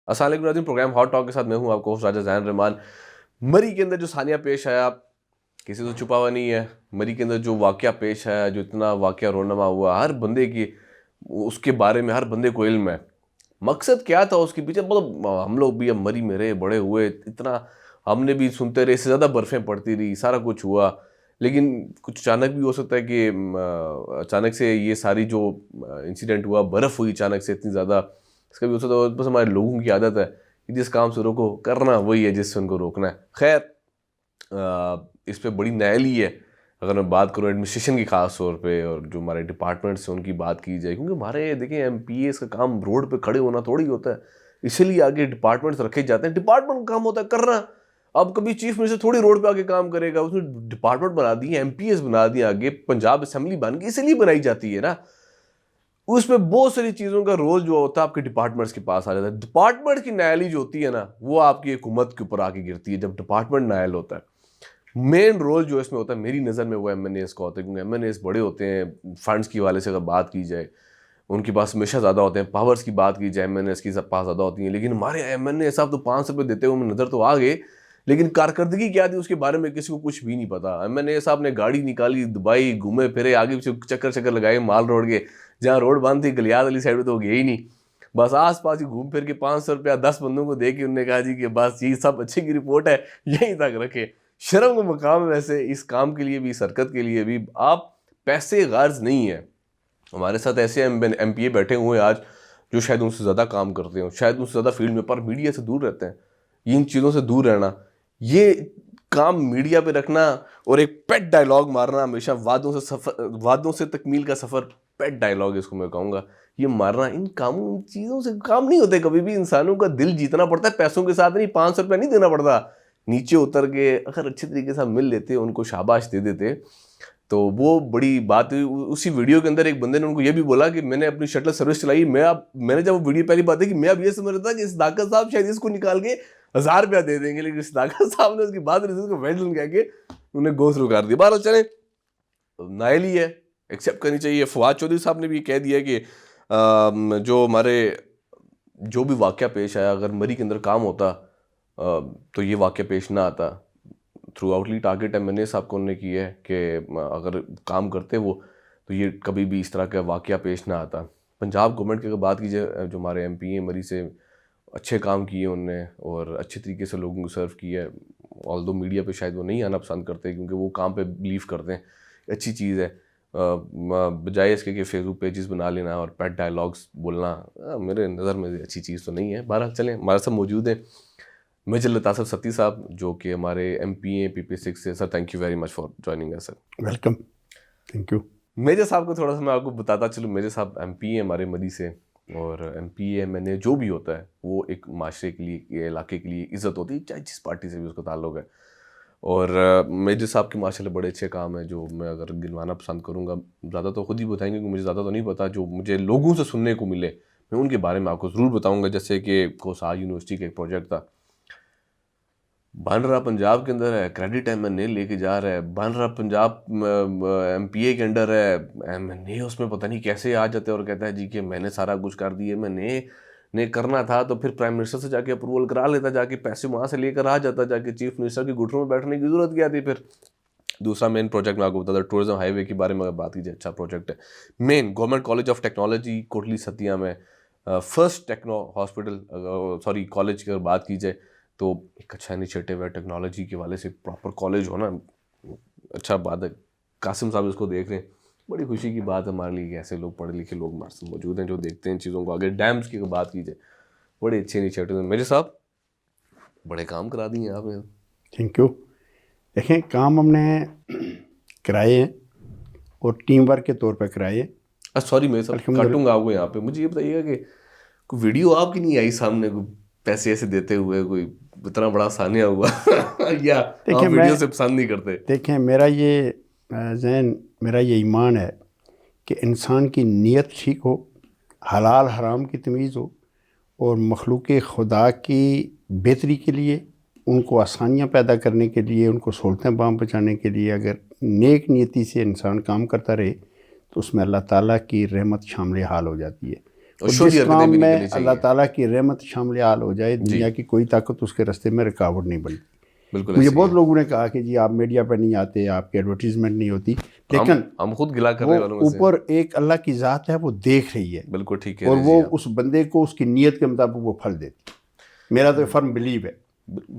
السلام علیکم ناظرین، پروگرام ہاٹ ٹاک کے ساتھ میں ہوں آپ کو ہوسٹ راجہ ذہین رحمان۔ مری کے اندر جو ثانیہ پیش آیا کسی سے چھپا ہوا نہیں ہے۔ مری کے اندر جو واقعہ پیش آیا، جو اتنا واقعہ رونما ہوا، ہر بندے کی اس کے بارے میں ہر بندے کو علم ہے مقصد کیا تھا اس کے پیچھے۔ مطلب ہم لوگ بھی اب مری میں رہے بڑے ہوئے، اتنا ہم نے بھی سنتے رہے، اس سے زیادہ برفیں پڑتی رہی، سارا کچھ ہوا، لیکن کچھ اچانک بھی ہو سکتا ہے کہ اچانک سے یہ ساری جو انسیڈنٹ ہوا، برف ہوئی اچانک سے اتنی زیادہ، اس کا بھی ہو سکتا ہے۔ بس ہمارے لوگوں کی عادت ہے کہ جس کام سے روکو کرنا وہی ہے جس سے ان کو روکنا ہے۔ خیر اس پہ بڑی نائلی ہے اگر میں بات کروں ایڈمنسٹریشن کی خاص طور پہ، اور جو ہمارے ڈپارٹمنٹس ہیں ان کی بات کی جائے، کیونکہ ہمارے دیکھیں ایم پی ایس کا کام روڈ پہ کھڑے ہونا تھوڑی ہوتا ہے، اسی لیے آگے ڈپارٹمنٹس رکھے جاتے ہیں۔ ڈپارٹمنٹ کا کام ہوتا ہے کرنا۔ اب کبھی چیف منسٹر تھوڑی روڈ پہ آگے کام کرے گا، اس نے ڈپارٹمنٹ بنا دی ہے، ایم پی ایس بنا دیا، آگے پنجاب اسمبلی بن گئی، اسی لیے بنائی جاتی ہے نا۔ اس میں بہت ساری چیزوں کا رول جو ہوتا ہے آپ کے ڈپارٹمنٹس کے پاس آ جاتا ہے۔ ڈپارٹمنٹ کی نائلی جو ہوتی ہے نا، وہ آپ کی حکومت کے اوپر آ کے گرتی ہے جب ڈپارٹمنٹ نائل ہوتا ہے۔ مین رول جو اس میں ہوتا ہے میری نظر میں وہ ایم این ایس کا ہوتا ہے، کیونکہ ایم این ایس بڑے ہوتے ہیں، فنڈز کی حوالے سے اگر بات کی جائے ان کے پاس ہمیشہ زیادہ ہوتے ہیں، پاورز کی بات کی جائے ایم این ایس کی پاس زیادہ ہوتی ہیں، لیکن ہمارے ایم این اے صاحب تو 500 روپے دیتے ہوئے نظر تو آ گئے، لیکن کارکردگی کیا تھی اس کے بارے میں کسی کو کچھ بھی نہیں پتا۔ ایم این اے صاحب نے گاڑی نکالی، دبئی گھومے پھرے، آگے پیچھے چکر لگائے مال روڈ کے، جہاں روڈ بند تھی گلیاد علی سائڈ پہ تو وہ گئے ہی نہیں، بس آس پاس ہی گھوم پھر کے 500 روپیہ 10 بندوں کو دے کے انہوں نے کہا جی کہ بس یہ سب اچھے کی رپورٹ ہے یہیں تک رکھے۔ شرم کا مقام ہے ویسے اس کام کے لیے بھی، اس حرکت کے لیے بھی۔ آپ پیسے غرض نہیں ہے۔ ہمارے ساتھ ایسے ایم پی اے بیٹھے ہوئے ہیں آج جو شاید ان سے زیادہ کام کرتے ہوں، شاید ان سے زیادہ فیلڈ میں، پر میڈیا سے دور رہتے ہیں۔ ان چیزوں سے دور رہنا، یہ کام میڈیا پہ رکھنا اور ایک پیٹ ڈائلاگ مارنا، ہمیشہ وعدوں سے تکمیل کا سفر، پیٹ ڈائلاگ اس کو میں کہوں گا، یہ مارنا، ان کاموں ان چیزوں سے کام نہیں ہوتے کبھی بھی۔ انسانوں کا دل جیتنا پڑتا ہے، پیسوں کے ساتھ نہیں۔ 500 روپے نہیں دینا پڑتا، نیچے اتر کے اگر اچھے طریقے سے مل لیتے، ان کو شاباش دے دیتے تو وہ بڑی بات ہوئی۔ اسی ویڈیو کے اندر ایک بندے نے ان کو یہ بھی بولا کہ میں نے اپنی شٹل سروس چلائی، میں نے جب وہ ویڈیو پہلی بات دیکھی، میں اب یہ سمجھ رہا تھا کہ صداقت صاحب شاید اس کو نکال کے 1000 روپیہ دے دیں گے، لیکن صداقت صاحب نے اس کی بات نہیں، اس کو ویل ڈن کہہ کے انہیں گو تھرو کر دیا۔ بہرحال چلیں، نائل ہی ہے، ایکسیپٹ کرنی چاہیے۔ فواد چودھری صاحب نے بھی کہہ دیا کہ جو ہمارے جو بھی واقعہ پیش آیا، اگر مری کے اندر کام ہوتا تو یہ واقعہ پیش نہ آتا۔ تھرو آؤٹلی ٹارگیٹ ایم این اے صاحب کو انہوں نے کی ہے کہ اگر کام کرتے وہ تو یہ کبھی بھی اس طرح کا واقعہ پیش نہ آتا۔ پنجاب گورنمنٹ کی اگر بات کی جائے، جو ہمارے ایم پی اے مری سے اچھے کام کیے انہوں نے اور اچھے طریقے سے لوگوں کو سرو کیا ہے، آلدو میڈیا پہ شاید وہ نہیں آنا پسند کرتے کیونکہ وہ کام پہ بلیو کرتے ہیں، اچھی چیز ہے، بجائے اس کے کہ فیس بک پیجز بنا لینا اور پیٹ ڈائلاگس بولنا، میرے نظر میں اچھی چیز تو نہیں ہے۔ بہرحال چلیں، ہمارے ساتھ موجود ہیں میجر لطاف ستی صاحب جو کہ ہمارے ایم پی اے پی پی 6 سے۔ Sir thank you very much for joining اس sir. Welcome, thank you. Major صاحب کو تھوڑا سا میں آپ کو بتاتا چلوں، میجر صاحب ایم پی اے ہمارے مری سے، اور M P A M N A جو بھی ہوتا ہے وہ ایک معاشرے کے لیے، علاقے کے لیے عزت ہوتی ہے، چاہے جس پارٹی سے بھی اس کا تعلق ہے۔ اور میجر صاحب کے ماشاءاللہ بڑے اچھے کام ہیں جو میں اگر گنوانا پسند کروں گا، زیادہ تو خود ہی بتائیں گے کہ مجھے زیادہ تو نہیں پتا، جو مجھے لوگوں سے سننے کو ملے میں ان کے بارے میں آپ کو ضرور بتاؤں گا۔ جیسے کہ کوسار یونیورسٹی کا ایک پروجیکٹ تھا، بن رہا پنجاب کے اندر ہے، کریڈٹ ایم این اے لے کے جا رہا ہے، بن رہا پنجاب ایم پی اے کے انڈر ہے، ایم این اے اس میں پتہ نہیں کیسے آ جاتے اور کہتا ہے جی کہ میں نے سارا کچھ کر دیا، میں نے کرنا تھا تو پھر پرائم منسٹر سے جا کے اپروول کرا لیتا، جا کے پیسے وہاں سے لے کر آ جاتا، جا کے چیف منسٹر کی گھٹنوں میں بیٹھنے کی ضرورت کیا تھی۔ پھر دوسرا مین پروجیکٹ میں آپ کو بتا تھا، ٹورزم ہائی وے کے بارے میں اگر بات کی جائے، اچھا پروجیکٹ ہے۔ مین government college of technology Kotli Sattian میں first techno hospital, sorry college کی اگر بات کی جائے تو ایک اچھا انیشیٹو ہے ٹیکنالوجی کے والے سے، پراپر کالج ہونا اچھا بات ہے۔ قاسم صاحب اس کو دیکھ رہے ہیں، بڑی خوشی کی بات ہے ہمارے لیے کہ ایسے لوگ پڑھے لکھے لوگ ہمارے ساتھ موجود ہیں جو دیکھتے ہیں ان چیزوں کو آگے۔ ڈیمز کی اگر بات کی جائے، بڑے اچھے انیشیٹو ہیں۔ میرے صاحب بڑے کام کرا دیے ہیں آپ نے۔ Thank you. دیکھیں، کام ہم نے کرائے ہیں اور ٹیم ورک کے طور پہ کرائے ہیں۔ سوری میرے صاحب کاٹوں گا آپ کو یہاں پہ، مجھے یہ بتائیے گا کہ کوئی ویڈیو آپ کی نہیں آئی سامنے، کوئی پیسے ایسے دیتے ہوئے، کوئی اتنا بڑا ثانیہ ہوا یا آپ ویڈیو سے پسند نہیں کرتے؟ دیکھیں، میرا یہ ذہن، میرا یہ ایمان ہے کہ انسان کی نیت ٹھیک ہو، حلال حرام کی تمیز ہو، اور مخلوق خدا کی بہتری کے لیے، ان کو آسانیاں پیدا کرنے کے لیے، ان کو سہولتیں بام پہنچانے کے لیے اگر نیک نیتی سے انسان کام کرتا رہے تو اس میں اللہ تعالیٰ کی رحمت شامل حال ہو جاتی ہے۔ اور جس کام میں اللہ تعالیٰ کی رحمت شامل حال ہو جائے دنیا کی کوئی طاقت اس کے راستے میں رکاوٹ نہیں بنتی. بالکل مجھے بہت لوگوں نے کہا کہ جی آپ میڈیا پہ نہیں آتے, آپ کی ایڈورٹیزمنٹ نہیں ہوتی, لیکن ہم خود گلا کرنے والوں میں سے اوپر ایک اللہ کی ذات ہے, وہ دیکھ رہی ہے. بالکل ٹھیک ہے. اور وہ اس بندے کو اس کی نیت کے مطابق وہ پھل دیتی. میرا تو فرم بلیو ہے.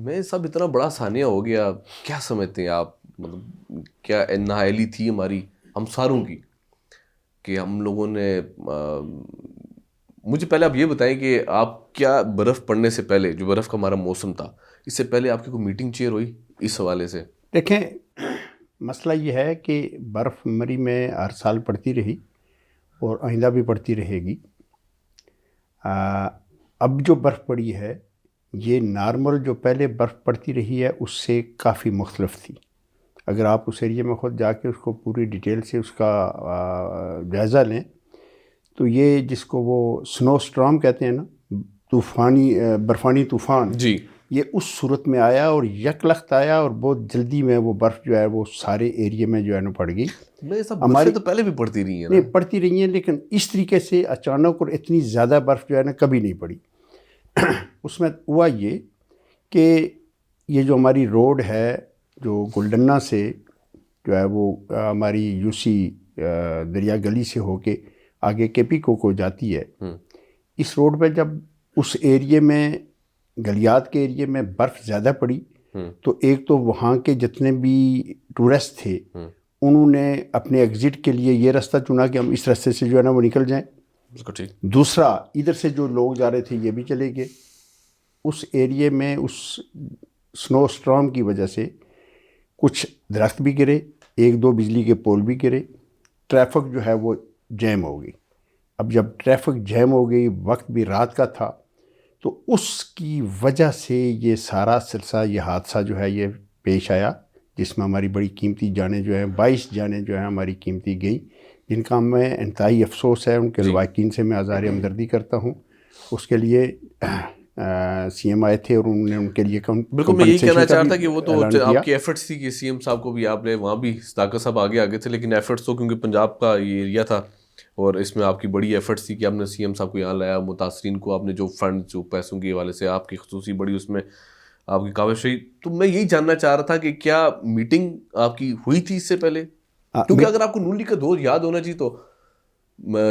میں سب اتنا بڑا ثانیہ ہو گیا, کیا سمجھتے ہیں آپ, مطلب کیا نااہلی تھی ہماری ہم ساروں کی کہ ہم لوگوں نے مجھے پہلے آپ یہ بتائیں کہ آپ کیا برف پڑنے سے پہلے, جو برف کا ہمارا موسم تھا, اس سے پہلے آپ کی کوئی میٹنگ چیئر ہوئی اس حوالے سے؟ دیکھیں مسئلہ یہ ہے کہ برف مری میں ہر سال پڑتی رہی اور آئندہ بھی پڑتی رہے گی. اب جو برف پڑی ہے یہ نارمل جو پہلے برف پڑتی رہی ہے اس سے کافی مختلف تھی. اگر آپ اس ایریے میں خود جا کے اس کو پوری ڈیٹیل سے اس کا جائزہ لیں تو یہ جس کو وہ سنو سٹرام کہتے ہیں نا, طوفانی برفانی طوفان, جی, یہ اس صورت میں آیا اور یک لخت آیا اور بہت جلدی میں وہ برف جو ہے وہ سارے ایریے میں جو ہے نا پڑ گئی. ہماری تو پہلے بھی پڑتی رہی ہیں, نہیں پڑتی رہی ہیں, لیکن اس طریقے سے اچانک اور اتنی زیادہ برف جو ہے نا کبھی نہیں پڑی. اس میں ہوا یہ کہ یہ جو ہماری روڈ ہے جو گلڈنہ سے جو ہے وہ ہماری یو سی دریا گلی سے ہو کے آگے کے پی کو جاتی ہے, اس روڈ پہ جب اس ایریے میں گلیات کے ایریے میں برف زیادہ پڑی تو ایک تو وہاں کے جتنے بھی ٹورسٹ تھے انہوں نے اپنے ایگزٹ کے لیے یہ راستہ چنا کہ ہم اس راستے سے جو ہے نا وہ نکل جائیں. دوسرا ادھر سے جو لوگ جا رہے تھے یہ بھی چلے گئے. اس ایریے میں اس سنو سٹرام کی وجہ سے کچھ درخت بھی گرے, ایک دو بجلی کے پول بھی گرے, ٹریفک جو ہے وہ جیم ہو گئی. اب جب ٹریفک جیم ہو گئی, وقت بھی رات کا تھا, تو اس کی وجہ سے یہ سارا سلسلہ, یہ حادثہ جو ہے یہ پیش آیا جس میں ہماری بڑی قیمتی جانیں جو ہیں 22 جانیں جو ہیں ہماری قیمتی گئیں, جن کا میں انتہائی افسوس ہے. ان کے لواحقین سے میں اظہار ہمدردی کرتا ہوں. اس کے لیے سی ایم آئے تھے اور انہوں نے ان کے لیے بالکل میں یہی کہنا چاہتا کہ وہ تو آپ کی ایفرٹس تھی کہ سی ایم صاحب کو بھی آپ نے وہاں بھی صداقت صاحب آگے تھے, لیکن ایفرٹس تو کیونکہ پنجاب کا یہ ایریا تھا اور اس میں آپ کی بڑی ایفرٹس تھی کہ آپ نے سی ایم صاحب کو یہاں لایا, متاثرین کو آپ نے جو فنڈ جو پیسوں کے حوالے سے آپ کی خصوصی بڑی اس میں آپ کی کاوش رہی. تو میں یہی جاننا چاہ رہا تھا کہ کیا میٹنگ آپ کی ہوئی تھی اس سے پہلے, کیونکہ اگر آپ کو نون لیگ کا دور یاد ہونا چاہیے تو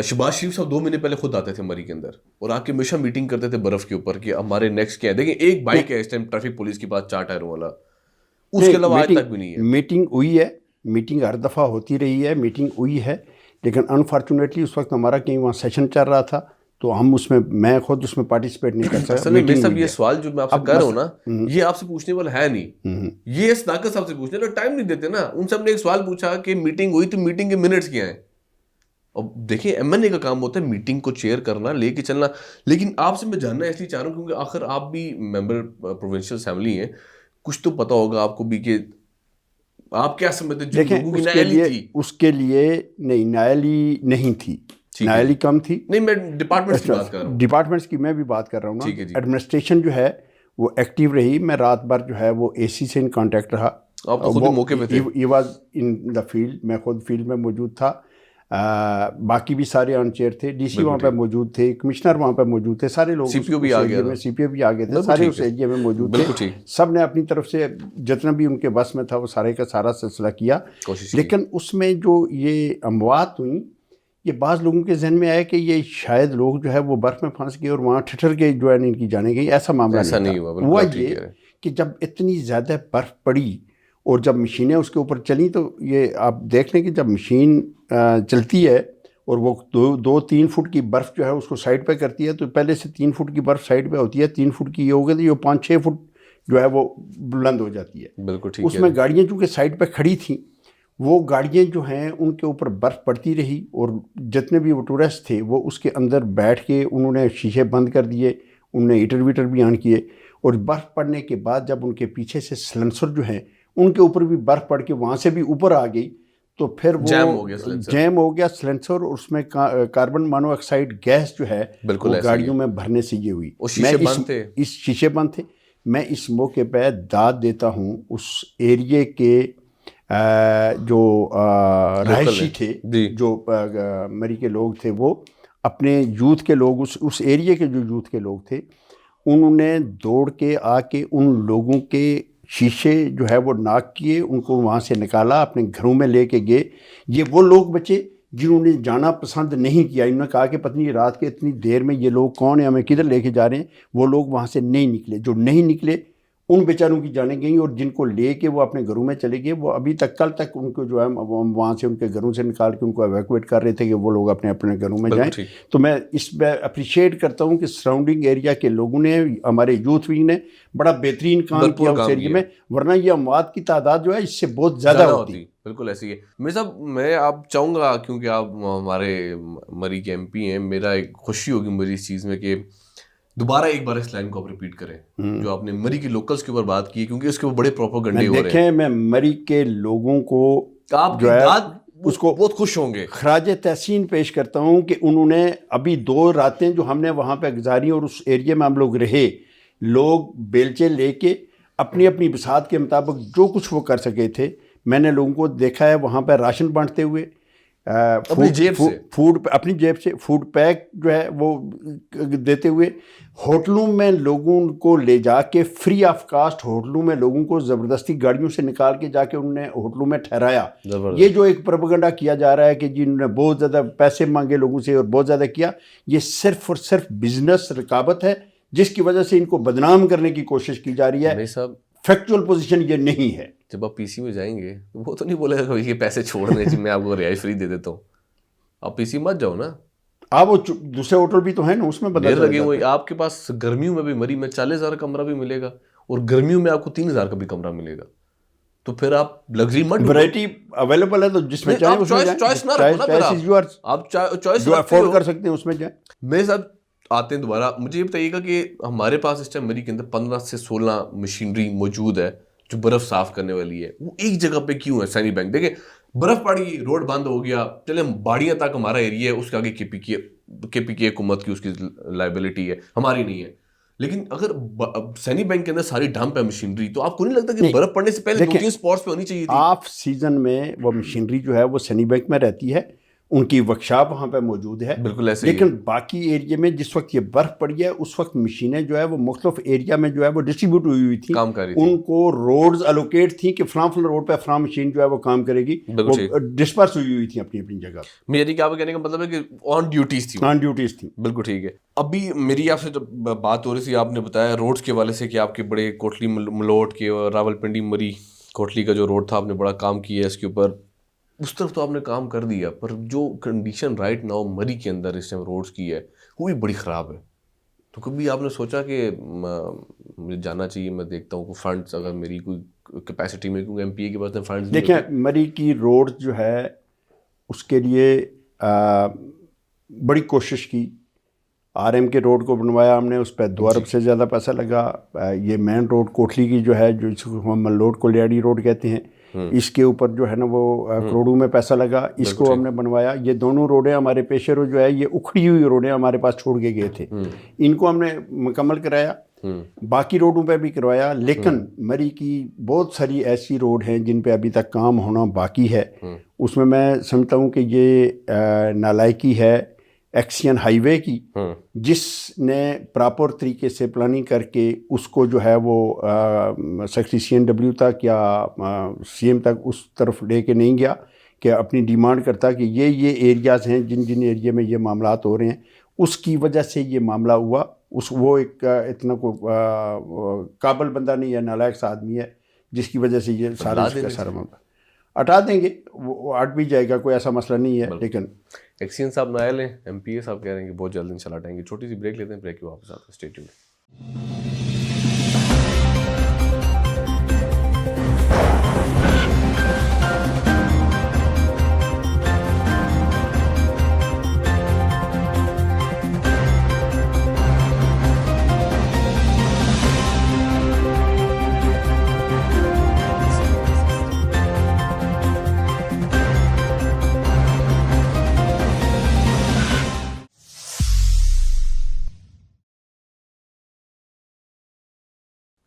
شہباز شریف صاحب 2 مہینے پہلے خود آتے تھے مری کے اندر اور آ کے ہمیشہ میٹنگ کرتے تھے برف کے اوپر کہ ہمارے نیکسٹ کیا ہے. دیکھیں ایک بائک ہے اس ٹائم ٹریفک پولیس کے پاس 4 ٹائروں والا, اس کے علاوہ آج تک بھی نہیں ہے. میٹنگ ہوئی ہے, میٹنگ ہر دفعہ ہوتی رہی ہے, میٹنگ ہوئی ہے, لیکن انفارچونیٹلی اس وقت ہمارا کہیں وہاں سیشن چل رہا تھا تو ہم اس میں خود اس میں پارٹیسپیٹ نہیں کر سکتا. اصل میں صاحب یہ سوال جو میں آپ سے کر رہا ہوں نا, یہ آپ سے پوچھنے والا ہے نہیں, یہ صداقت صاحب سے پوچھنے والا, ٹائم نہیں دیتے نا. ان سے ہم نے ایک سوال پوچھا کہ میٹنگ ہوئی تو میٹنگ کے منٹس کیا ہیں. اب دیکھیں ایم این اے کا کام ہوتا ہے میٹنگ کو چیئر کرنا, لے کے چلنا, لیکن آپ سے میں جاننا اس لیے چاہ رہا ہوں کیونکہ آخر آپ بھی ممبر پروونشل اسمبلی ہیں, کچھ تو پتہ ہوگا آپ کو بھی کہ آپ کیا سمجھتے ہیں. دیکھیں اس کے لیے نہیں, نائلی نہیں تھی, نائلی کم تھی. نہیں میں ڈپارٹمنٹس کی بات کر رہا ہوں, ڈپارٹمنٹس کی میں بھی بات کر رہا ہوں نا. ایڈمنسٹریشن جو ہے وہ ایکٹیو رہی. میں رات بھر جو ہے وہ اے سی سے ان کانٹیکٹ رہا. آپ تو خود موقع پہ تھے. He was in the field, میں خود فیلڈ میں موجود تھا. باقی بھی سارے آن چیئر تھے, ڈی سی وہاں پہ موجود تھے, کمشنر وہاں پہ موجود تھے, سارے لوگ, سی پی او بھی آ گئے, سی پی او بھی آ گئے تھے, سارے اس ایریا میں موجود تھے. سب نے اپنی طرف سے جتنا بھی ان کے بس میں تھا وہ سارے کا سارا سلسلہ کیا. لیکن اس میں جو یہ اموات ہوئیں, یہ بعض لوگوں کے ذہن میں آیا کہ یہ شاید لوگ جو ہے وہ برف میں پھنس گئے اور وہاں ٹھٹر کے جو ہے ان کی جانے گئی. ایسا معاملہ نہیں ہوا. یہ کہ جب اتنی زیادہ برف پڑی اور جب مشینیں اس کے اوپر چلیں تو یہ آپ دیکھ لیں کہ جب مشین چلتی ہے اور وہ 2-3 فٹ کی برف جو ہے اس کو سائڈ پہ کرتی ہے, تو پہلے سے 3 فٹ کی برف سائڈ پہ ہوتی ہے, 3 فٹ کی یہ ہو گئی تو یہ 5-6 فٹ جو ہے وہ بلند ہو جاتی ہے. بالکل ٹھیک ہے. اس میں گاڑیاں چونکہ سائڈ پہ کھڑی تھیں, وہ گاڑیاں جو ہیں ان کے اوپر برف پڑتی رہی اور جتنے بھی وہ ٹورسٹ تھے وہ اس کے اندر بیٹھ کے انہوں نے شیشے بند کر دیے, انہوں نے ہیٹر ویٹر بھی آن کیے, اور برف پڑنے کے بعد جب ان کے پیچھے سے سلنسر جو ہیں ان کے اوپر بھی برف پڑ کے وہاں سے بھی اوپر آ گئی, تو پھر وہ جیم ہو گیا سلنسر, اور اس میں کاربن مانو آکسائڈ گیس جو ہے وہ گاڑیوں میں بھرنے سے یہ ہوئی. اس شیشے بند تھے. میں اس موقع پہ داد دیتا ہوں اس ایریے کے جو رہائشی تھے, جو مری کے لوگ تھے, وہ اپنے یوتھ کے لوگ اس ایریے کے جو یوتھ کے لوگ تھے انہوں نے دوڑ کے آ کے ان لوگوں کے شیشے جو ہے وہ ناک کیے, ان کو وہاں سے نکالا, اپنے گھروں میں لے کے گئے. یہ وہ لوگ بچے جنہوں نے جانا پسند نہیں کیا. انہوں نے کہا کہ پتہ نہیں رات کے اتنی دیر میں یہ لوگ کون ہیں, ہمیں کدھر لے کے جا رہے ہیں. وہ لوگ وہاں سے نہیں نکلے. جو نہیں نکلے ان بیچاروں کی جانیں گئیں, اور جن کو لے کے وہ اپنے گھروں میں چلے گئے وہ ابھی تک کل تک ان کو جو ہے وہاں سے ان کے گھروں سے نکال کے ان کو ایویکویٹ کر رہے تھے کہ وہ لوگ اپنے اپنے گھروں میں جائیں. تو میں اس میں اپریشیٹ کرتا ہوں کہ سراؤنڈنگ ایریا کے لوگوں نے, ہمارے یوتھ ونگ نے بڑا بہترین کام کیا اس ایریے میں, ورنہ یہ اموات کی تعداد جو ہے اس سے بہت زیادہ ہوتی. بالکل ایسی ہے. میں صاحب میں آپ چاہوں گا کیونکہ آپ ہمارے مری کے ایم پی ہیں, میرا ایک خوشی ہوگی میری اس چیز میں کہ دوبارہ ایک بار اس لائن کو آپ ریپیٹ کریں جو آپ نے مری کے لوکلز کے اوپر بات کی, کیونکہ اس کے اوپر بڑے پروپیگنڈے ہو رہے ہیں. دیکھیں میں مری کے لوگوں کو آپ کی بات اس کو بہت خوش ہوں گے, خراج تحسین پیش کرتا ہوں کہ انہوں نے ابھی 2 راتیں جو ہم نے وہاں پہ گزاری اور اس ایریے میں ہم لوگ رہے, لوگ بیلچے لے کے اپنی اپنی بساط کے مطابق جو کچھ وہ کر سکے تھے. میں نے لوگوں کو دیکھا ہے وہاں پہ راشن بانٹتے ہوئے, اپنی جیب سے فوڈ اپنی جیب سے فوڈ پیک جو ہے وہ دیتے ہوئے, ہوٹلوں میں لوگوں کو لے جا کے فری آف کاسٹ ہوٹلوں میں لوگوں کو زبردستی گاڑیوں سے نکال کے جا کے انہوں نے ہوٹلوں میں ٹھہرایا. یہ جو ایک پروپیگنڈا کیا جا رہا ہے کہ جی انہوں نے بہت زیادہ پیسے مانگے لوگوں سے اور بہت زیادہ کیا, یہ صرف اور صرف بزنس رقابت ہے جس کی وجہ سے ان کو بدنام کرنے کی کوشش کی جا رہی ہے. فیکچوئل پوزیشن یہ نہیں ہے. جب آپ پی سی میں جائیں گے وہ تو نہیں بولے گا کہ یہ پیسے چھوڑ دیں جی میں آپ کو رہائش فری دے دیتا ہوں, آپ پی سی مت جاؤ نا. آپ وہ دوسرے ہوٹل بھی تو ہیں نا, اس میں بدل لگے ہوئے. آپ کے پاس گرمیوں میں بھی مری میں 40,000 کمرہ بھی ملے گا اور گرمیوں میں آپ کو 3,000 کا بھی کمرہ ملے گا. تو پھر آپ لگژری مت, ورائٹی اویلیبل ہے تو جس میں چاہیں اس میں جائیں. چوائس نہ رکھو نا, پھر آپ چوائس جو افورڈ کر سکتے ہیں اس میں جائیں. میرے ساتھ آتے ہیں دوبارہ. مجھے یہ بتائیے گا کہ ہمارے پاس اس ٹائم مری کے اندر 15 سے 16 مشینری موجود ہے جو برف صاف کرنے والی ہے. وہ ایک جگہ پہ کیوں ہے؟ سینی بینک دیکھیں برف پڑی, روڈ بند ہو گیا, چلے باڑیاں تک ہمارا ایریا ہے, اس کے آگے کے پی کی حکومت کی اس کی لائبلٹی ہے, ہماری نہیں ہے. لیکن اگر سینی بینک کے اندر ساری ڈمپ ہے مشینری, تو آپ کو نہیں لگتا کہ برف پڑنے سے پہلے 2-3 اسپاٹس پہ ہونی چاہیے تھی؟ آف سیزن میں وہ مشینری جو ہے وہ سینی بینک میں رہتی ہے, ان کی ورکشاپ وہاں پہ موجود ہے. بالکل ایسے لیکن باقی ایریا میں جس وقت یہ برف پڑی ہے اس وقت مشینیں جو ہے وہ مختلف ایریا میں جو ہے وہ ڈسٹریبیوٹ ہوئی تھیں, کام کر رہی تھی. ان کو روڈز الوکیٹ تھیں کہ فلاں روڈ پہ فلاں مشین جو ہے وہ کام کرے گی, وہ ڈسپرس ہوئی تھیں اپنی اپنی جگہ. میری کیا کہنے کا مطلب ہے کہ آن ڈیوٹیز تھیں. بالکل ٹھیک ہے. ابھی میری آپ سے جب بات ہو رہی تھی آپ نے بتایا روڈز کے حوالے سے کہ آپ کے بڑے کوٹلی ملوٹ کے اور راول پنڈی مری کوٹلی کا جو روڈ تھا آپ نے بڑا کام کیا ہے اس کے اوپر. اس طرف تو آپ نے کام کر دیا, پر جو کنڈیشن رائٹ ناؤ مری کے اندر اس ٹائم روڈز کی ہے وہ بھی بڑی خراب ہے. تو کبھی آپ نے سوچا کہ مجھے جانا چاہیے, میں دیکھتا ہوں کہ فنڈز اگر میری کوئی کیپیسٹی میں, کیونکہ ایم پی اے کے پاس فنڈز دیکھیں مری کی روڈ جو ہے اس کے لیے بڑی کوشش کی. آر ایم کے روڈ کو بنوایا ہم نے, اس پہ 2 ارب سے زیادہ پیسہ لگا. یہ مین روڈ کوٹلی کی جو ہے جو اس کو ہم ملوٹ کولیاڑی روڈ کہتے ہیں, اس کے اوپر جو ہے نا وہ کروڑوں میں پیسہ لگا, اس کو ہم نے بنوایا. یہ دونوں روڈیں ہمارے پیشے رو جو ہے یہ اکھڑی ہوئی روڈیں ہمارے پاس چھوڑ کے گئے تھے, ان کو ہم نے مکمل کرایا. باقی روڈوں پہ بھی کروایا, لیکن مری کی بہت ساری ایسی روڈ ہیں جن پہ ابھی تک کام ہونا باقی ہے. اس میں سمجھتا ہوں کہ یہ نالائکی ہے ایکسین ہائی وے کی, جس نے پراپر طریقے سے پلاننگ کر کے اس کو جو ہے وہ سیکٹری سی این ڈبلیو تک یا سی ایم تک اس طرف لے کے نہیں گیا کہ اپنی ڈیمانڈ کرتا کہ یہ ایریاز ہیں جن ایریا میں یہ معاملات ہو رہے ہیں, اس کی وجہ سے یہ معاملہ ہوا. وہ ایک اتنا کوئی قابل بندہ نہیں ہے, نالائق سا آدمی ہے, جس کی وجہ سے یہ سارا معاملہ ہٹا دیں گے. وہ ہٹ بھی جائے گا, کوئی ایسا مسئلہ نہیں ہے. لیکن ایکسین صاحب نائل ہیں, ایم پی اے صاحب کہہ رہے ہیں کہ بہت جلد انشاءاللہ ہٹائیں گے. چھوٹی سی بریک لیتے ہیں, بریک کے واپس آتے ہیں. Stay tuned.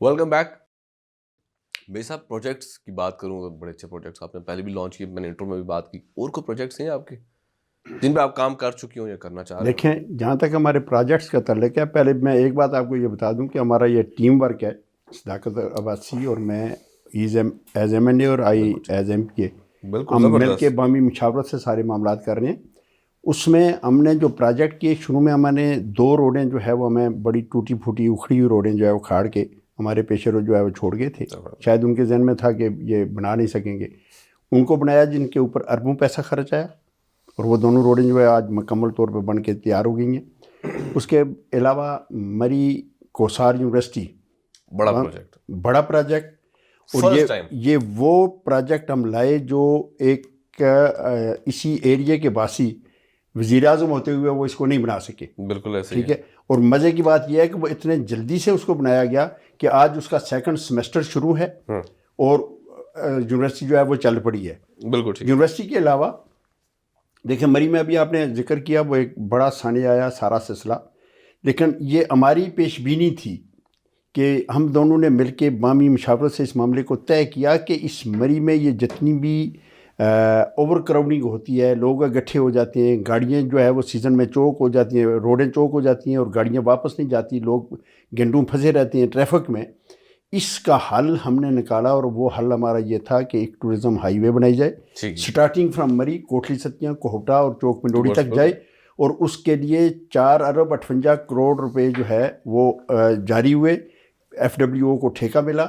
Welcome back. میرے ساتھ پروجیکٹس کی بات کروں, بڑے اچھے پروجیکٹس آپ نے پہلے بھی لانچ کیے, میں نے انٹرو میں بھی بات کی. اور کوئی پروجیکٹس ہیں آپ کے جن پہ آپ کام کر چکی ہوں یا کرنا چاہ رہے ہیں؟ دیکھیں جہاں تک ہمارے پروجیکٹس کا تعلق ہے، پہلے میں ایک بات آپ کو یہ بتا دوں کہ ہمارا یہ ٹیم ورک ہے، صداقت عباسی اور میں ایز ایم این اے اور آئی ایز ایم پی اے، بالکل ہم مل زبردست. کے باہمی مشاورت سے سارے معاملات کر رہے ہیں. اس میں ہم نے جو پروجیکٹ کیے، شروع میں ہم نے 2 روڈیں جو ہے وہ ہمیں بڑی ٹوٹی پھوٹی اکھڑی ہوئی روڈیں جو ہے وہ کھاڑ کے ہمارے پیشے رو جو ہے وہ چھوڑ گئے تھے. شاید ان کے ذہن میں تھا کہ یہ بنا نہیں سکیں گے، ان کو بنایا جن کے اوپر اربوں پیسہ خرچ آیا، اور وہ دونوں روڈیں جو ہے آج مکمل طور پہ بن کے تیار ہو گئی ہیں. اس کے علاوہ مری کوسار یونیورسٹی بڑا پروجیکٹ، بڑا پروجیکٹ، اور یہ وہ پروجیکٹ ہم لائے جو ایک اسی ایریے کے باسی وزیر اعظم ہوتے ہوئے وہ اس کو نہیں بنا سکے. بالکل ایسے ٹھیک ہے. اور مزے کی بات یہ ہے کہ وہ اتنے جلدی سے اس کو بنایا گیا کہ آج اس کا 2nd سیمسٹر شروع ہے اور یونیورسٹی جو ہے وہ چل پڑی ہے. بالکل ٹھیک. یونیورسٹی کے علاوہ دیکھیں مری میں ابھی آپ نے ذکر کیا وہ ایک بڑا سانحہ آیا سارا سلسلہ، لیکن یہ ہماری پیش بینی تھی کہ ہم دونوں نے مل کے باہمی مشاورت سے اس معاملے کو طے کیا کہ اس مری میں یہ جتنی بھی اوور کراؤڈنگ ہوتی ہے، لوگ اکٹھے ہو جاتے ہیں، گاڑیاں جو ہے وہ سیزن میں چوک ہو جاتی ہیں، روڈیں چوک ہو جاتی ہیں اور گاڑیاں واپس نہیں جاتی، لوگ گھنٹوں پھنسے رہتے ہیں ٹریفک میں. اس کا حل ہم نے نکالا اور وہ حل ہمارا یہ تھا کہ ایک ٹورزم ہائی وے بنائی جائے، سٹارٹنگ فرام مری، کوٹلی ستیاں، کوہٹا اور چوک پنڈوڑی تک جائے، اور اس کے لیے 4 ارب 58 کروڑ روپے جو ہے وہ جاری ہوئے. ایف ڈبلیو او کو ٹھیکہ ملا،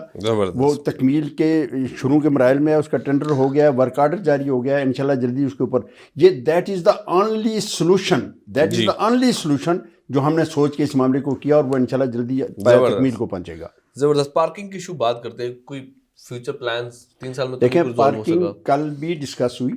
وہ تکمیل کے شروع کے مراحل میں اس کا ٹینڈر ہو گیا، ورک آرڈر جاری ہو گیا، انشاءاللہ جلدی اس کے اوپر یہ that is the only solution جو ہم نے سوچ کے اس معاملے کو کیا، اور وہ انشاءاللہ جلدی تکمیل کو پہنچے گا. زبردست. پارکنگ کی ایشو بات کرتے ہیں، کوئی فیوچر پلانز 3 سال میں؟ دیکھیں پارکنگ کل بھی ڈسکس ہوئی،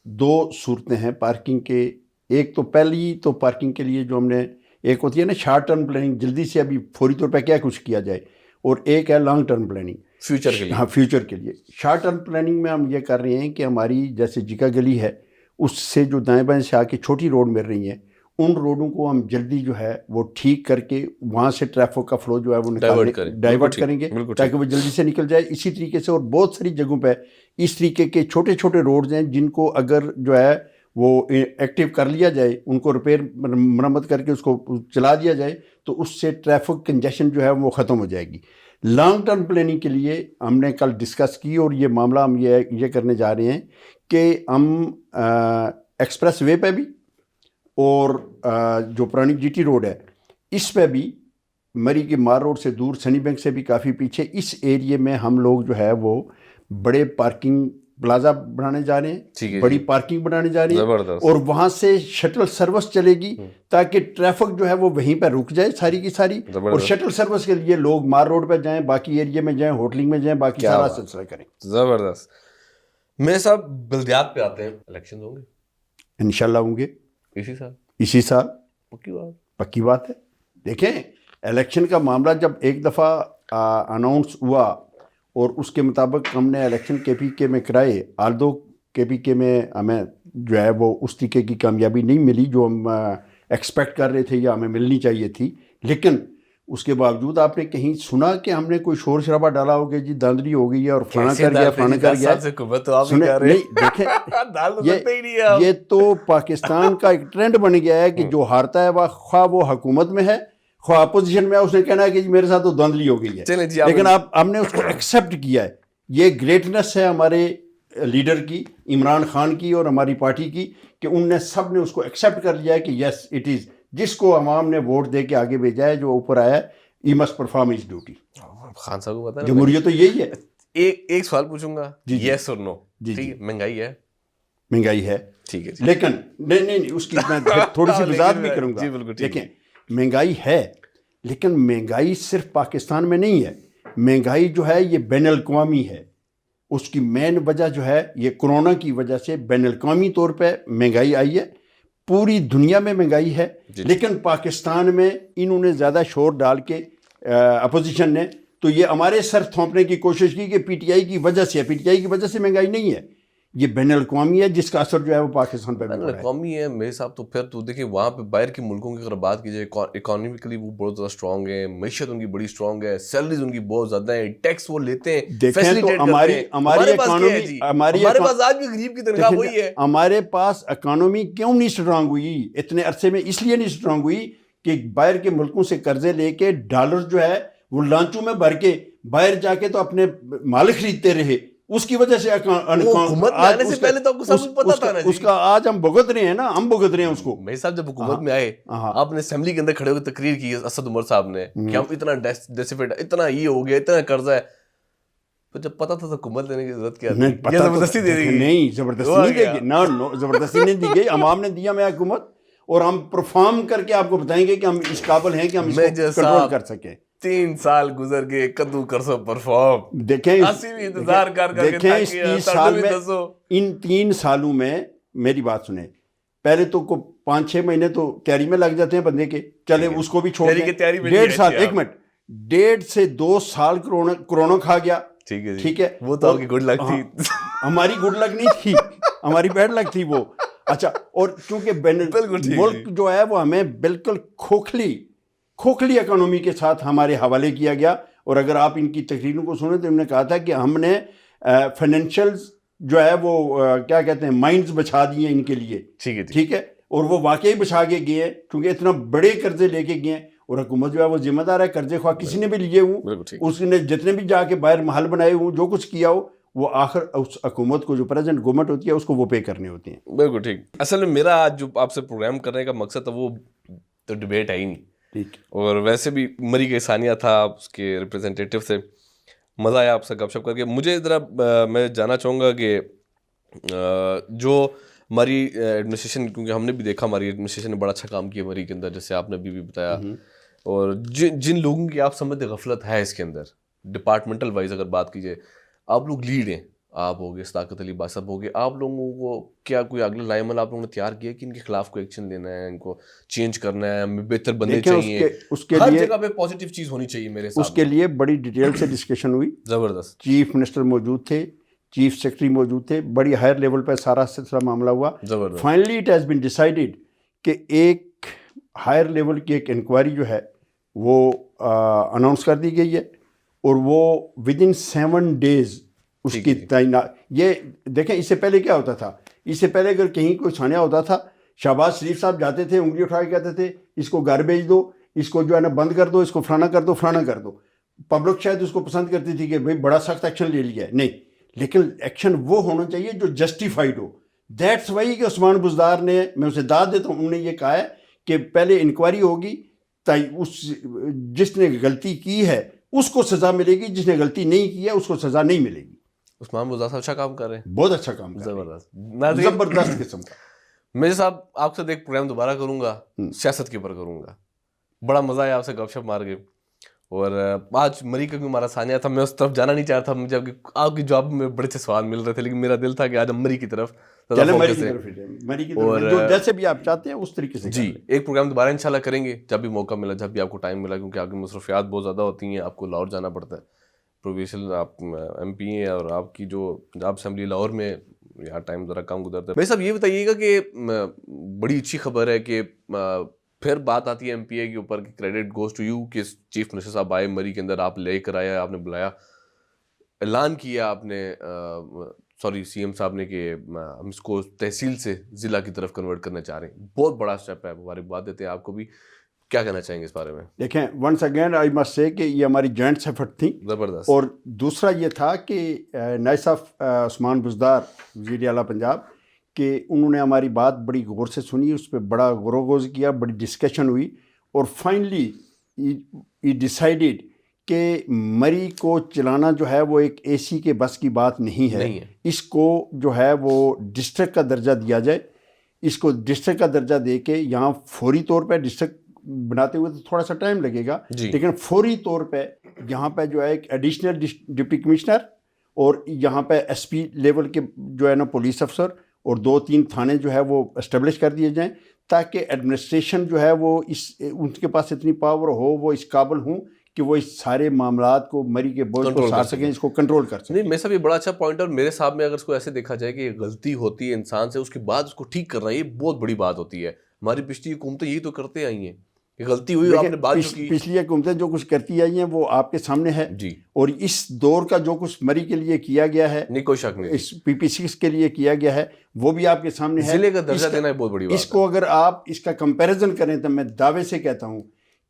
2 صورتیں ہیں پارکنگ کے. ایک تو پہلی تو پارکنگ کے لیے جو ہم نے، ایک ہوتی ہے نا شارٹ ٹرم پلاننگ، جلدی سے ابھی فوری طور پہ کیا کچھ کیا جائے، اور ایک ہے لانگ ٹرم پلاننگ فیوچر کے لیے. ہاں فیوچر کے لیے. شارٹ ٹرم پلاننگ میں ہم یہ کر رہے ہیں کہ ہماری جیسے جگہ گلی ہے، اس سے جو دائیں بائیں سے آ کے چھوٹی روڈ مل رہی ہیں، ان روڈوں کو ہم جلدی جو ہے وہ ٹھیک کر کے وہاں سے ٹریفک کا فلو جو ہے وہ ڈائیورٹ کریں گے تاکہ وہ جلدی سے نکل جائے. اسی طریقے سے اور بہت ساری جگہوں پہ اس طریقے کے چھوٹے چھوٹے روڈز ہیں جن کو اگر جو ہے وہ ایکٹیو کر لیا جائے، ان کو ریپیئر مرمت کر کے اس کو چلا دیا جائے، تو اس سے ٹریفک کنجیشن جو ہے وہ ختم ہو جائے گی. لانگ ٹرم پلاننگ کے لیے ہم نے کل ڈسکس کی، اور یہ معاملہ ہم یہ کرنے جا رہے ہیں کہ ہم ایکسپریس وے پہ بھی اور جو پرانی جی ٹی روڈ ہے اس پہ بھی، مری کے مار روڈ سے دور، سنی بینک سے بھی کافی پیچھے، اس ایریے میں ہم لوگ جو ہے وہ بڑے پارکنگ پلازا بنانے جا رہے ہیں، بڑی پارکنگ بنانے جا رہے ہیں، اور وہاں سے شٹل سروس چلے گی تاکہ ٹریفک جو ہے وہ وہیں پہ رک جائے ساری کی ساری، اور شٹل سروس کے لیے لوگ مار روڈ پہ جائیں، باقی ایریے میں جائیں، ہوٹلنگ میں جائیں، باقی سارا سلسلہ کریں. زبردست. میرے صاحب بلدیات پہ آتے ہیں، الیکشن ہوں گے انشاءاللہ ہوں گے اسی سال. پکی بات ہے. دیکھیں الیکشن کا معاملہ جب ایک دفعہ اناؤنس ہوا اور اس کے مطابق ہم نے الیکشن کے پی کے میں کرائے، آلدو کے پی کے میں ہمیں جو ہے وہ اس طریقے کی کامیابی نہیں ملی جو ہم ایکسپیکٹ کر رہے تھے یا ہمیں ملنی چاہیے تھی، لیکن اس کے باوجود آپ نے کہیں سنا کہ ہم نے کوئی شور شرابہ ڈالا ہوگا جی داندلی ہو گئی ہے اور فلانا کر گیا فلانا کر گیا؟ نہیں دیکھیں یہ تو پاکستان کا ایک ٹرینڈ بن گیا ہے کہ جو ہارتا ہے وہ خواہ وہ حکومت میں ہے خواہ اپوزیشن میں، اس نے کہنا ہے کہ جی میرے ساتھ تو دھاندلی ہو گئی ہے. لیکن ہم نے اس کو ایکسیپٹ کیا ہے. یہ گریٹنس ہے ہمارے لیڈر کی، عمران خان کی اور ہماری پارٹی کی، کہ ان نے سب نے اس کو ایکسیپٹ کر لیا ہے کہ یس اٹ از، جس کو عوام نے ووٹ دے کے آگے بھیجا ہے، جو اوپر آیا ہے، he must perform his duty. Khan صاحب کو پتا ہے جمہوریت تو یہی ہے. ایک سوال پوچھوں گا، یس اور نو. جی مہنگائی ہے؟ مہنگائی ہے، ٹھیک ہے، لیکن نہیں اس کی میں تھوڑی سی وضاحت بھی کروں گا. دیکھیں مہنگائی ہے، لیکن مہنگائی صرف پاکستان میں نہیں ہے. مہنگائی جو ہے یہ بین الاقوامی ہے. اس کی مین وجہ جو ہے یہ کرونا کی وجہ سے بین الاقوامی طور پہ مہنگائی آئی ہے. پوری دنیا میں مہنگائی ہے، لیکن پاکستان میں انہوں نے زیادہ شور ڈال کے اپوزیشن نے تو یہ ہمارے سر تھونپنے کی کوشش کی کہ پی ٹی آئی کی وجہ سے، پی ٹی آئی کی وجہ سے مہنگائی نہیں ہے، یہ بین الاقوامی ہے جس کا اثر جو ہے وہ پاکستان پہ بھی بین پڑا ہے. الاقوامی ہے میرے حساب تو پھر تو دیکھیں وہاں پہ باہر کے ملکوں کی اگر بات کی جائے اکانومیکلی وہ بہت زیادہ اسٹرانگ ہے, معیشت ان کی بڑی اسٹرانگ ہے, سیلریز ان کی بہت زیادہ ہیں, ٹیکس وہ لیتے ہیں, دیکھیں تو فیسیلیٹیٹ کرتے ہیں. ہماری پاس کیا ہے اکانومی جی, ہمارے پاس آج بھی غریب کی تنخواہ وہی ہے. ہمارے پاس اکانومی کیوں نہیں اسٹرانگ ہوئی اتنے عرصے میں؟ اس لیے نہیں اسٹرانگ ہوئی کہ باہر کے ملکوں سے قرضے لے کے ڈالر جو ہے وہ لانچوں میں بھر کے باہر جا کے تو اپنے مال خریدتے رہے. اس کی وجہ سے حکومت میں آنے سے پہلے تو آپ کو سب کچھ پتا تھا نا اس کا آج ہم بھگت رہے ہیں نا, ہم بھگت رہے ہیں اس کو. میرے صاحب جب حکومت میں آئے آپ نے اسمبلی کے اندر کھڑے ہو کے تقریر کی اسد عمر صاحب نے کہ ہم اتنا ڈیسیفیٹ, اتنا یہ ہو گیا, اتنا قرضہ ہے. تو جب پتا تھا تو حکومت لینے کی ضرورت کیا تھی؟ یہ زبردستی دے دی. نہیں, زبردستی نہیں دے گی, نہ زبردستی نہیں دی گئی, عوام نے دیا میں حکومت, اور ہم پرفارم کر کے آپ کو بتائیں گے کہ ہم اس قابل ہیں کہ ہم اس کو کنٹرول کر سکیں. 3 سال گزر گئے کدو کرسو پرفارم. دیکھیں انتظار کر کے دیکھیں اس 30 سال میں, ان 3 سالوں میں میری بات سنیں, پہلے تو 5-6 مہینے تو تیاری میں لگ جاتے ہیں بندے کے, چلے اس کو بھی چھوڑ دیں. 1.5 سال, 1 منٹ, 1.5 سے 2 سال کرونا کھا گیا. ٹھیک ہے, وہ تو آپ کی گڈ لک تھی, ہماری گڈ لک نہیں تھی, ہماری بیڈ لک تھی وہ. اچھا, اور چونکہ ملک جو ہے وہ ہمیں بالکل کھوکھلی اکانومی کے ساتھ ہمارے حوالے کیا گیا. اور اگر آپ ان کی تقریروں کو سنیں تو انہوں نے کہا تھا کہ ہم نے فائنینشیلز جو ہے وہ کیا کہتے ہیں مائنڈز بچھا دیے ان کے لیے. ٹھیک ہے, اور وہ واقعی بچھا کے گئے ہیں کیونکہ اتنا بڑے قرضے لے کے گئے ہیں. اور حکومت جو ہے وہ ذمہ دار ہے, قرضے خواہ کسی نے بھی لیے ہوں, اس نے جتنے بھی جا کے باہر محل بنائے ہوں, جو کچھ کیا ہو, وہ آخر اس حکومت کو جو پریزنٹ گورنمنٹ ہوتی ہے اس کو وہ پے کرنے ہوتے ہیں. بالکل ٹھیک. اصل میں میرا آج جو آپ سے پروگرام کرنے کا مقصد تھا وہ تو ڈبیٹ ہے ہی نہیں. ٹھیک, اور ویسے بھی مری کے ثانیہ تھا, اس کے ریپرزینٹیٹیو سے مزہ آیا آپ سے گپ شپ کر کے. مجھے ذرا میں جاننا چاہوں گا کہ جو ہماری ایڈمنسٹریشن, کیونکہ ہم نے بھی دیکھا ہماری ایڈمنسٹریشن نے بڑا اچھا کام کیا مری کے اندر, جیسے آپ نے بھی بتایا, اور جن لوگوں کی آپ سمجھتے غفلت ہے اس کے اندر ڈپارٹمنٹل وائز اگر بات کی جائے, آپ لوگ لیڈ ہیں, آپ ہو گئے, صداقت علی باسب ہو گئے, آپ لوگوں کو کیا کوئی اگلا لائے عمل آپ لوگوں نے تیار کیا کہ ان کے خلاف کوئی ایکشن لینا ہے, ان کو چینج کرنا ہے, بہتر بننے چاہیے, ہر جگہ پہ پازیٹیو چیز ہونی چاہیے میرے حساب سے؟ اس کے لیے بڑی ڈیٹیل سے ڈسکشن ہوئی, زبردست. چیف منسٹر موجود تھے, چیف سیکرٹری موجود تھے, بڑی ہائر لیول پہ سارا سلسلہ معاملہ ہوا. Finally it has been decided کہ ایک ہائر لیول کی ایک انکوائری جو ہے وہ اناؤنس کر دی گئی ہے, اور وہ ود ان 7 days اس کی تعینات. یہ دیکھیں اس سے پہلے کیا ہوتا تھا, اس سے پہلے اگر کہیں کوئی چھانے ہوتا تھا, شہباز شریف صاحب جاتے تھے, انگلی اٹھا کے کہتے تھے اس کو گھر بھیج دو, اس کو جو ہے نا بند کر دو, اس کو فلانا کر دو, فلانا کر دو. پبلک شاید اس کو پسند کرتی تھی کہ بھائی بڑا سخت ایکشن لے لیا ہے. نہیں, لیکن ایکشن وہ ہونا چاہیے جو جسٹیفائڈ ہو. دیٹس وائی کہ عثمان بزدار نے, میں اسے داد دیتا ہوں, انہوں نے یہ کہا ہے کہ پہلے انکوائری ہوگی, جس نے غلطی کی ہے اس کو سزا ملے گی, جس نے غلطی نہیں کی ہے اس کو سزا نہیں ملے گی. عثمان بزدار صاحب اچھا کام کر رہے ہیں, بہت اچھا کام کر رہے ہیں, زبردست قسم کا. میرے صاحب آپ سے ایک پروگرام دوبارہ کروں گا, سیاست کے اوپر کروں گا. بڑا مزہ آیا آپ سے گپ شپ مار کے. اور آج مری کا ہمارا ثانیہ تھا, میں اس طرف جانا نہیں چاہتا تھا, جب آپ کی جواب میں بڑے سے سوال مل رہے تھے, لیکن میرا دل تھا کہ آج ہم مری کی طرف جیسے بھی آپ چاہتے ہیں اس طریقے سے. جی, ایک پروگرام دوبارہ انشاءاللہ کریں گے جب بھی موقع ملا, جب بھی آپ کو ٹائم ملا, کیونکہ آپ کی مصروفیات بہت زیادہ ہوتی ہیں, آپ کو لاہور جانا پڑتا ہے, پرووینشل آپ ایم پی ہیں, اور آپ کی جو پنجاب اسمبلی لاہور میں, یہاں ٹائم ذرا کم گزرتا ہے. بھائی صاحب یہ بتائیے گا کہ بڑی اچھی خبر ہے کہ پھر بات آتی ہے ایم پی اے کے اوپر کہ کریڈٹ گوز ٹو یو, کہ چیف منسٹر صاحب آئے مری کے اندر, آپ لے کر آئے, آپ نے بلایا, اعلان کیا آپ نے, سی ایم صاحب نے, کہ ہم اس کو تحصیل سے ضلع کی طرف کنورٹ کرنا چاہ رہے ہیں. بہت بڑا اسٹیپ ہے, مبارکباد دیتے ہیں آپ کو بھی. کیا کہنا چاہیں گے اس بارے میں؟ دیکھیں, ونس اگین آئی مسٹ سے کہ یہ ہماری جوائنٹ ایفرٹ تھی. زبردست. اور دوسرا یہ تھا کہ نائب صاحب عثمان بزدار وزیر اعلیٰ پنجاب, کہ انہوں نے ہماری بات بڑی غور سے سنی, اس پہ بڑا غور و خوض کیا, بڑی ڈسکشن ہوئی, اور فائنلی یہ ڈیسائیڈڈ کہ مری کو چلانا جو ہے وہ ایک اے سی کے بس کی بات نہیں ہے. اس کو جو ہے وہ ڈسٹرکٹ کا درجہ دیا جائے. اس کو ڈسٹرکٹ کا درجہ دے کے یہاں فوری طور پہ ڈسٹرکٹ بناتے ہوئے تو تھوڑا سا ٹائم لگے گا, لیکن فوری طور پہ یہاں پہ جو ہے ایک ایڈیشنل ڈپٹی کمشنر, اور یہاں پہ ایس پی لیول کے جو ہے نا پولیس افسر, اور 2-3 تھانے جو ہے وہ اسٹیبلش کر دیے جائیں, تاکہ ایڈمنسٹریشن جو ہے وہ ان کے پاس اتنی پاور ہو, وہ اس قابل ہوں کہ کہ وہ اس سارے معاملات کو مری کے بوجھ کو سار سکیں, اس کو کنٹرول کر سکیں. نہیں میرے صاحب یہ بڑا اچھا پوائنٹ ہے, اور میرے صاحب میں اگر اس کو ایسے دیکھا جائے کہ غلطی ہوتی ہے انسان سے, اس کے بعد اس کو ٹھیک کرنا, یہ بہت بڑی بات ہوتی ہے. ہماری پچھلی حکومتیں یہی تو کرتے آئی ہیں کہ غلطی ہوئی آپ نے بات جو کی. پچھلی حکومتیں جو کچھ کرتی آئی ہیں وہ آپ کے سامنے ہے جی, اور اس دور کا جو کچھ مری کے لیے کیا گیا ہے, نہیں کوئی شک نہیں, اس PP6 کے لیے کیا گیا ہے, وہ بھی آپ کے سامنے ہے. ضلع کا درجہ دینا بہت بڑی بات ہے. اس کو اگر آپ اس کا کمپیریزن کریں تو میں دعوے سے کہتا ہوں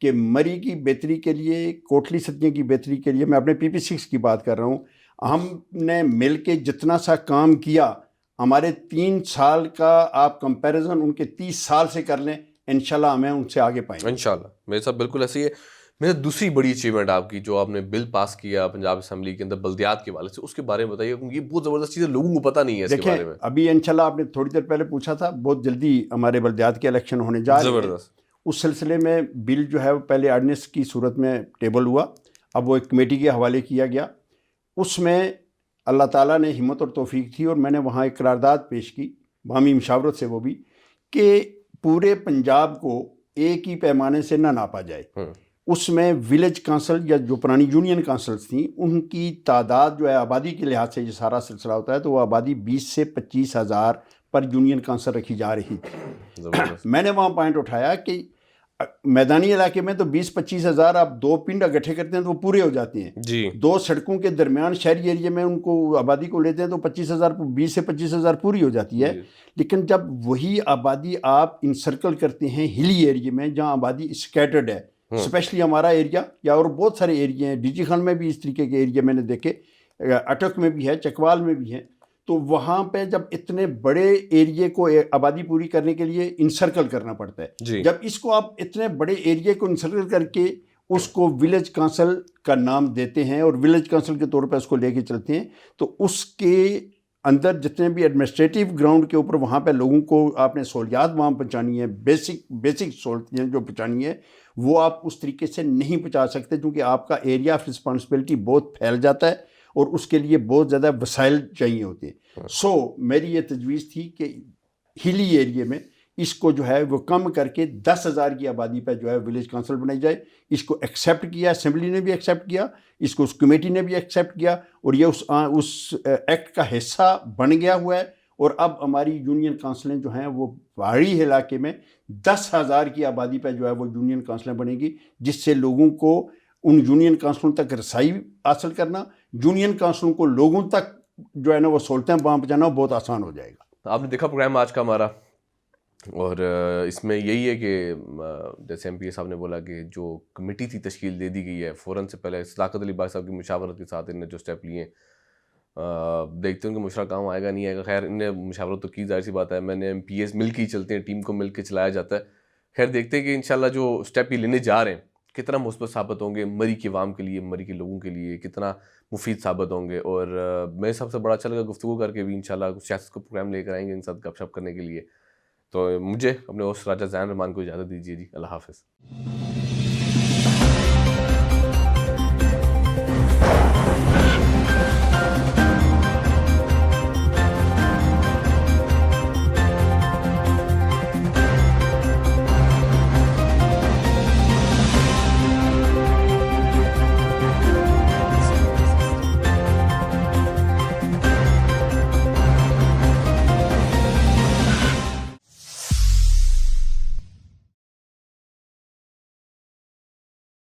کہ مری کی بہتری کے لیے, کوٹلی سطح کی بہتری کے لیے, میں اپنے PP6 کی بات کر رہا ہوں, ہم نے مل کے جتنا سا کام کیا, ہمارے 3 سال کا آپ کمپیریزن ان کے 30 سال سے کر لیں, انشاءاللہ ہمیں ان سے آگے پائیں گے انشاءاللہ. میرے ساتھ بالکل ایسے ہی ہے. میرا دوسری بڑی اچیومنٹ آپ کی جو آپ نے بل پاس کیا پنجاب اسمبلی کے اندر بلدیات کے حوالے سے, اس کے بارے میں بتائیے, کیونکہ یہ بہت زبردست چیز ہے, لوگوں کو پتہ نہیں ہے اس کے بارے میں. ابھی انشاءاللہ آپ نے تھوڑی دیر پہلے پوچھا تھا, بہت جلدی ہمارے بلدیات کے الیکشن ہونے جا رہے ہیں. اس سلسلے میں بل جو ہے وہ پہلے آرڈیننس کی صورت میں ٹیبل ہوا, اب وہ ایک کمیٹی کے حوالے کیا گیا. اس میں اللہ تعالیٰ نے ہمت اور توفیق تھی, اور میں نے وہاں ایک قرارداد پیش کی باہمی مشاورت سے, وہ بھی کہ پورے پنجاب کو ایک ہی پیمانے سے نہ ناپا جائے. اس میں ولیج کانسل یا جو پرانی یونین کانسلز تھیں ان کی تعداد جو ہے آبادی کے لحاظ سے یہ سارا سلسلہ ہوتا ہے, تو وہ آبادی 20 سے 25 ہزار پر یونین کانسل رکھی جا رہی تھی. میں نے وہاں پوائنٹ اٹھایا کہ میدانی علاقے میں تو 20-25 ہزار آپ 2 پنڈ اکٹھے کرتے ہیں تو وہ پورے ہو جاتے ہیں. 2 سڑکوں کے درمیان شہری ایریے میں ان کو آبادی کو لیتے ہیں تو 20 سے 25 ہزار پوری ہو جاتی ہے. لیکن جب وہی آبادی آپ انسرکل کرتے ہیں ہلی ایریے میں جہاں آبادی اسکیٹرڈ ہے, اسپیشلی ہمارا ایریا یا اور بہت سارے ایریے ہیں, ڈی جی خان میں بھی اس طریقے کے ایریا میں نے دیکھے, اٹک میں بھی ہے, چکوال میں بھی ہے, تو وہاں پہ جب اتنے بڑے ایریے کو آبادی پوری کرنے کے لیے انسرکل کرنا پڑتا ہے. جب اس کو آپ اتنے بڑے ایریے کو انسرکل کر کے اس کو ولیج کانسل کا نام دیتے ہیں اور ولیج کانسل کے طور پہ اس کو لے کے چلتے ہیں, تو اس کے اندر جتنے بھی ایڈمنسٹریٹو گراؤنڈ کے اوپر وہاں پہ لوگوں کو آپ نے سہولیات وہاں پہنچانی ہے, بیسک سہولتیں جو پہنچانی ہے, وہ آپ اس طریقے سے نہیں پہنچا سکتے, کیونکہ آپ کا ایریا آف رسپانسبلٹی بہت پھیل جاتا ہے اور اس کے لیے بہت زیادہ وسائل چاہیے ہوتے ہیں. میری یہ تجویز تھی کہ ہلی ایریے میں اس کو جو ہے وہ کم کر کے 10,000 کی آبادی پہ جو ہے ولیج کانسل بنائی جائے. اس کو ایکسیپٹ کیا, اسمبلی نے بھی ایکسیپٹ کیا, اس کو اس کمیٹی نے بھی ایکسیپٹ کیا, اور یہ اس ایکٹ کا حصہ بن گیا ہوا ہے. اور اب ہماری یونین کانسلیں جو ہیں وہ پہاڑی علاقے میں 10,000 کی آبادی پہ جو ہے وہ یونین کانسلیں بنے گی, جس سے لوگوں کو ان یونین کانسلوں تک رسائی حاصل کرنا, یونین کانسلوں کو لوگوں تک جو ہے نا وہ سہولتیں وہاں پہنچانا بہت آسان ہو جائے گا. آپ نے دیکھا پروگرام آج کا ہمارا, اور اس میں یہی ہے کہ جیسے ایم پی اے صاحب نے بولا کہ جو کمیٹی تھی تشکیل دے دی گئی ہے, فوراً سے پہلے صداقت علی باغ صاحب کی مشاورت کے ساتھ انہوں نے جو اسٹیپ لیے, دیکھتے ہیں کہ مشورہ کام آئے گا نہیں آئے گا. خیر انہوں نے مشاورت تو کی, ظاہر سی بات ہے, میں نے ایم پی ایس مل کے ہی چلتے ہیں, ٹیم کو مل کے چلایا جاتا ہے. خیر دیکھتے ہیں کہ انشاءاللہ جو اسٹیپ یہ لینے جا رہے ہیں کتنا مثبت ثابت ہوں گے مری کے عوام کے لیے, مری کے لوگوں کے لیے کتنا مفید ثابت ہوں گے. اور میں سب سے بڑا اچھا لگا گفتگو کر کے بھی, انشاءاللہ سیاست کو پروگرام لے کر آئیں گے ان ساتھ گپ شپ کرنے کے لیے. تو مجھے اپنے ہوسٹ راجہ زین الرحمان کو اجازت دیجیے جی, اللہ حافظ.